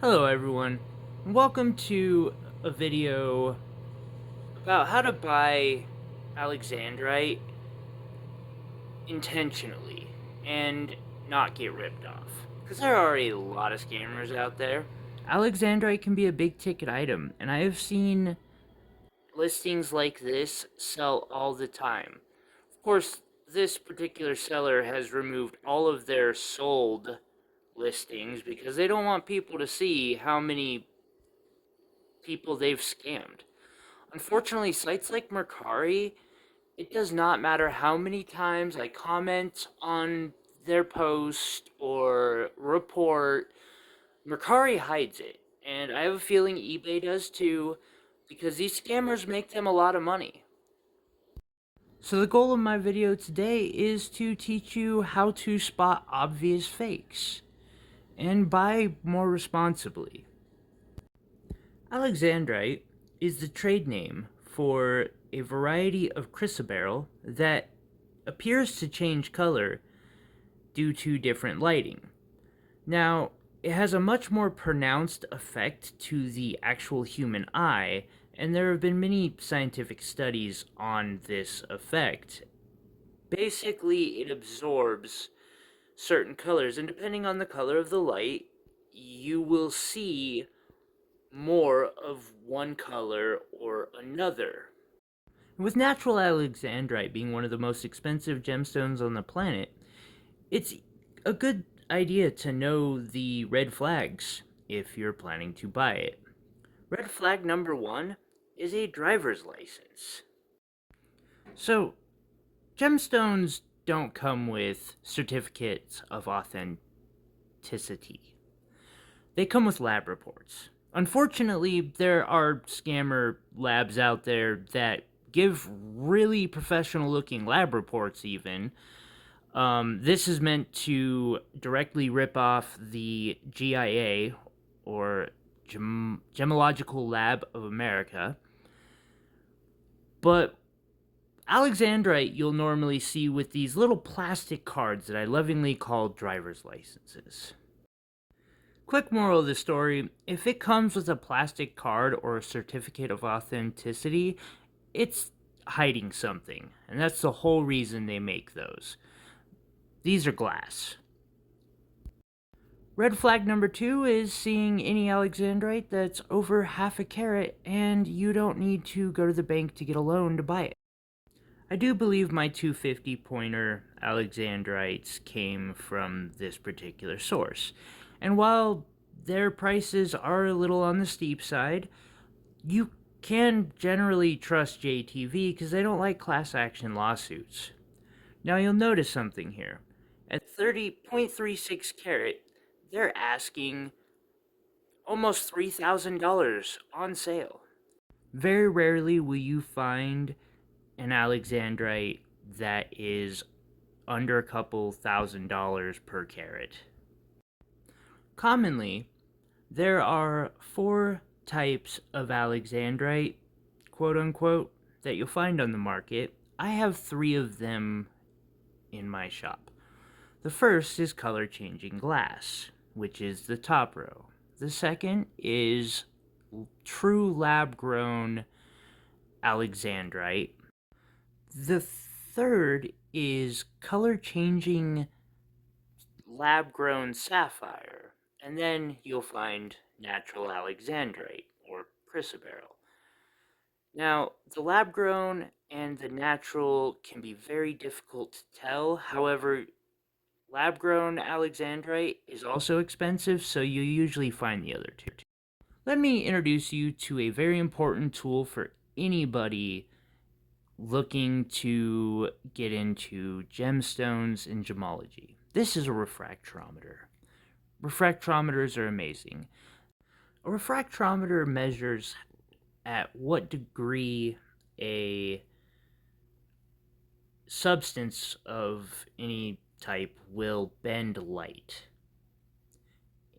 Hello everyone, and welcome to a video about how to buy Alexandrite intentionally and not get ripped off. Because there are already a lot of scammers out there. Alexandrite can be a big ticket item, and I have seen listings like this sell all the time. Of course, this particular seller has removed all of their sold listings because they don't want people to see how many people they've scammed. Unfortunately, sites like Mercari, it does not matter how many times I comment on their post or report, Mercari hides it. And I have a feeling eBay does too, because these scammers make them a lot of money. So the goal of my video today is to teach you how to spot obvious fakes and buy more responsibly. Alexandrite is the trade name for a variety of chrysoberyl that appears to change color due to different lighting. Now, it has a much more pronounced effect to the actual human eye, and there have been many scientific studies on this effect. Basically, it absorbs certain colors, and depending on the color of the light, you will see more of one color or another. With natural alexandrite being one of the most expensive gemstones on the planet, it's a good idea to know the red flags if you're planning to buy it. Red flag number one is a driver's license. So, gemstones don't come with certificates of authenticity. They come with lab reports. Unfortunately, there are scammer labs out there that give really professional looking lab reports, even. This is meant to directly rip off the GIA, or Gemological Lab of America. But Alexandrite you'll normally see with these little plastic cards that I lovingly call driver's licenses. Quick moral of the story, if it comes with a plastic card or a certificate of authenticity, it's hiding something, and that's the whole reason they make those. These are glass. Red flag number two is seeing any alexandrite that's over half a carat and you don't need to go to the bank to get a loan to buy it. I do believe my 250 pointer alexandrites came from this particular source. And while their prices are a little on the steep side, you can generally trust JTV because they don't like class action lawsuits. Now you'll notice something here. At 30.36 carat, they're asking almost $3,000 on sale. Very rarely will you find an alexandrite that is under a couple $1,000s per carat. Commonly, there are 4 types of alexandrite, quote unquote, that you'll find on the market. I have 3 of them in my shop. The first is color changing glass, which is the top row. The second is true lab grown alexandrite. The third is color changing lab grown sapphire. And then you'll find natural alexandrite or chrysoberyl. Now, the lab grown and the natural can be very difficult to tell. However, lab grown alexandrite is also expensive, so you usually find the other two. Let me introduce you to a very important tool for anybody looking to get into gemstones and gemology. This is a refractometer. Refractometers are amazing. A refractometer measures at what degree a substance of any type will bend light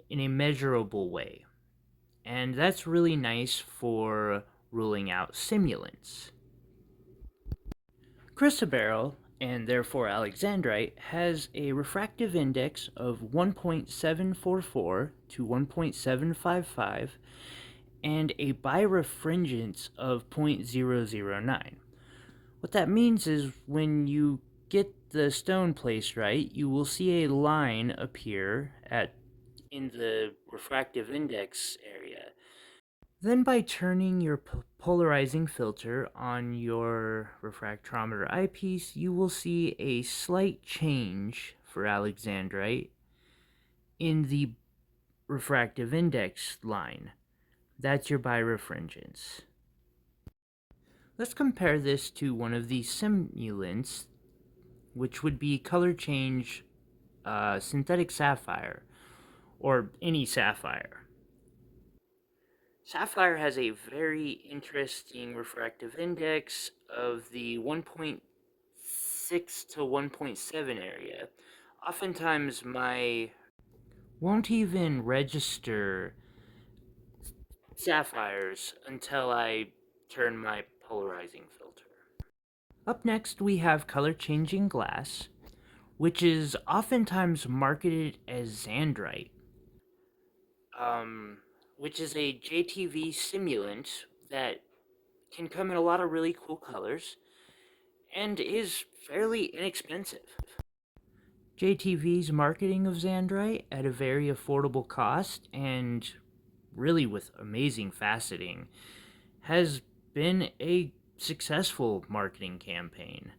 in a measurable way. And that's really nice for ruling out simulants. Chrysoberyl and therefore Alexandrite, has a refractive index of 1.744 to 1.755 and a birefringence of 0.009. What that means is when you get the stone placed right, you will see a line appear in the refractive index area. Then by turning your polarizing filter on your refractometer eyepiece, you will see a slight change for Alexandrite in the refractive index line. That's your birefringence. Let's compare this to one of the simulants, which would be color change synthetic sapphire, or any sapphire. Sapphire has a very interesting refractive index of the 1.6 to 1.7 area. Oftentimes, my won't even register sapphires until I turn my polarizing filter. Up next, we have color changing glass, which is oftentimes marketed as Xandrite, which is a JTV simulant that can come in a lot of really cool colors and is fairly inexpensive. JTV's marketing of Xandrite at a very affordable cost and really with amazing faceting has been a successful marketing campaign.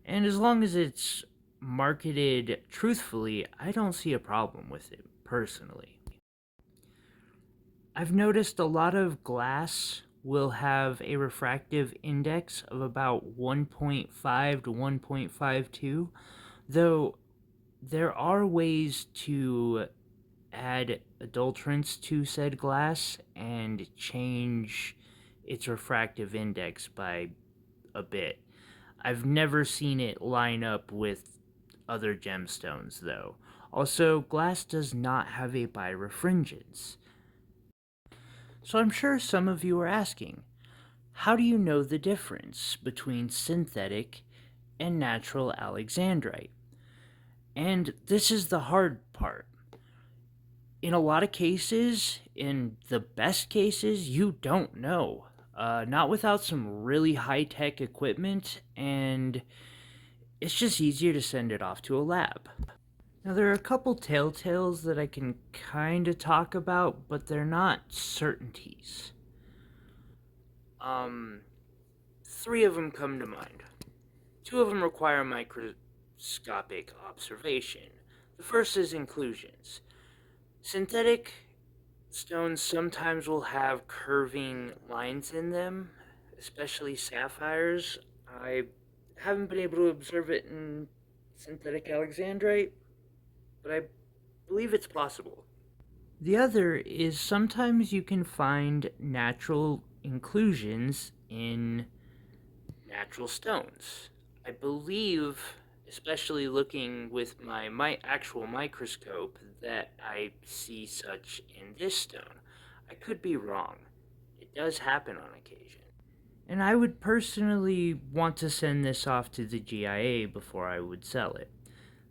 And as long as it's marketed truthfully, I don't see a problem with it personally. I've noticed a lot of glass will have a refractive index of about 1.5 to 1.52, though there are ways to add adulterants to said glass and change its refractive index by a bit. I've never seen it line up with other gemstones, though. Also, glass does not have a birefringence. So I'm sure some of you are asking, how do you know the difference between synthetic and natural Alexandrite? And this is the hard part. In a lot of cases, in the best cases, you don't know. Not without some really high-tech equipment, and it's just easier to send it off to a lab. Now, there are a couple telltales that I can kind of talk about, but they're not certainties. Three of them come to mind. Two of them require microscopic observation. The first is inclusions. Synthetic stones sometimes will have curving lines in them, especially sapphires. I haven't been able to observe it in synthetic Alexandrite, but I believe it's possible. The other is sometimes you can find natural inclusions in natural stones. I believe, especially looking with my actual microscope, that I see such in this stone. I could be wrong. It does happen on occasion. And I would personally want to send this off to the GIA before I would sell it.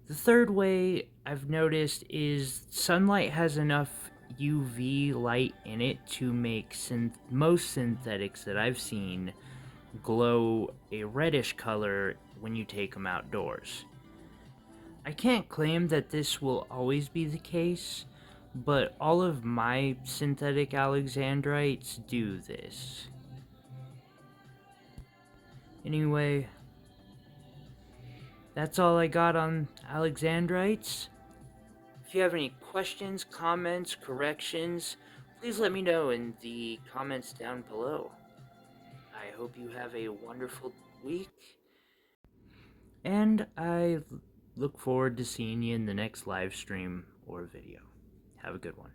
The third way I've noticed is sunlight has enough UV light in it to make most synthetics that I've seen glow a reddish color when you take them outdoors. I can't claim that this will always be the case, but all of my synthetic Alexandrites do this. Anyway, that's all I got on Alexandrites. If you have any questions, comments, corrections, please let me know in the comments down below. I hope you have a wonderful week, and I look forward to seeing you in the next live stream or video. Have a good one.